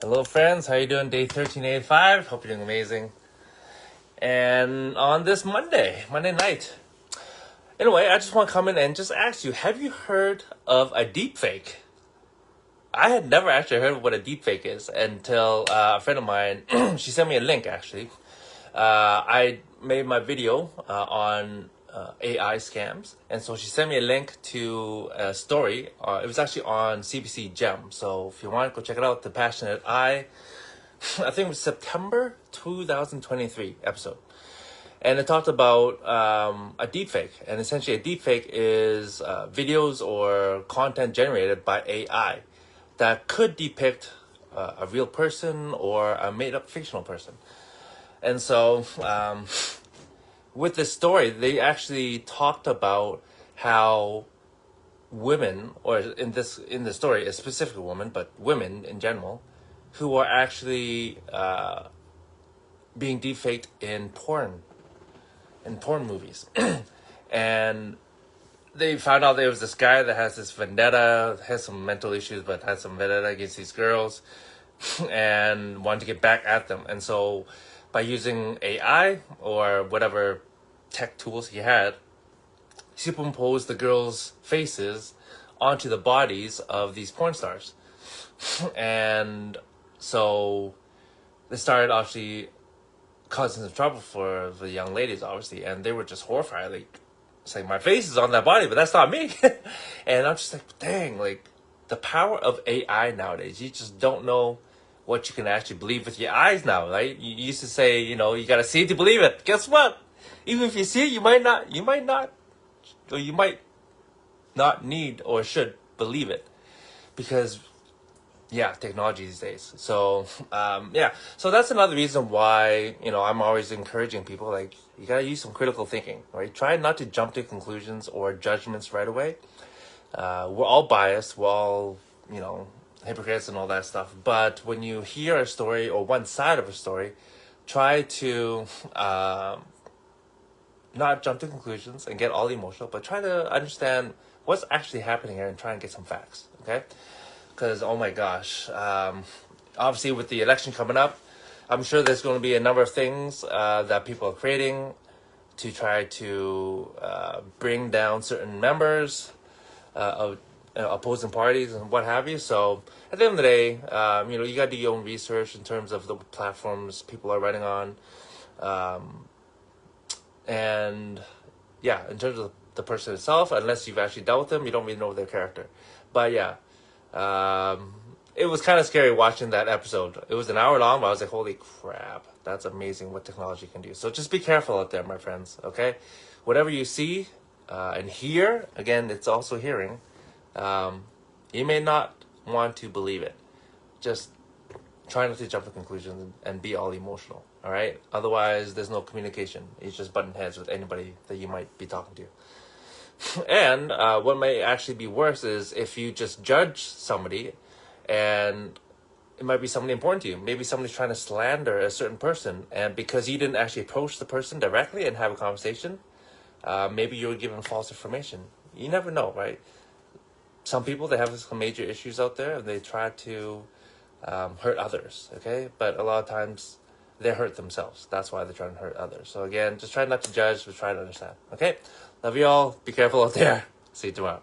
Hello friends, how you doing? Day 1385. Hope you're doing amazing. And on this Monday night. Anyway, I just want to come in and just ask you, have you heard of a deepfake? I had never actually heard of what a deepfake is until a friend of mine, she sent me a link actually. I made my video on AI scams, and so she sent me a link to a story. It was actually on CBC Gem, so if you want, go check it out. The Passionate Eye. I think it was September 2023 episode. And it talked about a deepfake. And essentially, a deepfake is videos or content generated by AI that could depict a real person or a made up fictional person. And so, with this story, they actually talked about how women, or in the story, a specific woman, but women in general, who are actually being defaked in porn movies. And they found out there was this guy that has this vendetta, has some mental issues, but has some vendetta against these girls and wanted to get back at them. And so by using AI or whatever tech tools he had, he superimposed the girls' faces onto the bodies of these porn stars. And so they started actually causing some trouble for the young ladies, obviously, and they were just horrified. Like, it's like, my face is on that body, but that's not me. And I'm just like, dang, like, the power of AI nowadays. You just don't know what you can actually believe with your eyes now, right? You used to say, you gotta see it to believe it. Guess what? Even if you see it, you might not, or you might not need or should believe it. Because technology these days. So so that's another reason why I'm always encouraging people, like, you gotta use some critical thinking, right? Try not to jump to conclusions or judgments right away. We're all biased, we're all hypocrites and all that stuff, but when you hear a story or one side of a story, try to not jump to conclusions and get all emotional, but try to understand what's actually happening here and try and get some facts. Okay. Because, oh my gosh, obviously with the election coming up, I'm sure there's going to be a number of things that people are creating to try to bring down certain members of opposing parties and what have you. So at the end of the day, you got to do your own research in terms of the platforms people are running on. And yeah, in terms of the person itself, unless you've actually dealt with them, you don't really know their character. But yeah. It was kind of scary watching that episode. It was an hour long, but I was like, holy crap, that's amazing what technology can do. So just be careful out there, my friends, okay? Whatever you see and hear, again, it's also hearing, you may not want to believe it. Just try not to jump to conclusions and be all emotional, all right? Otherwise, there's no communication. It's just button heads with anybody that you might be talking to. And what may actually be worse is if you just judge somebody, and it might be somebody important to you. Maybe somebody's trying to slander a certain person, and because you didn't actually approach the person directly and have a conversation, maybe you were given false information. You never know, right? Some people, they have some major issues out there, and they try to hurt others, okay? But a lot of times, they hurt themselves. That's why they're trying to hurt others. So again, just try not to judge, but try to understand. Okay? Love you all. Be careful out there. See you tomorrow.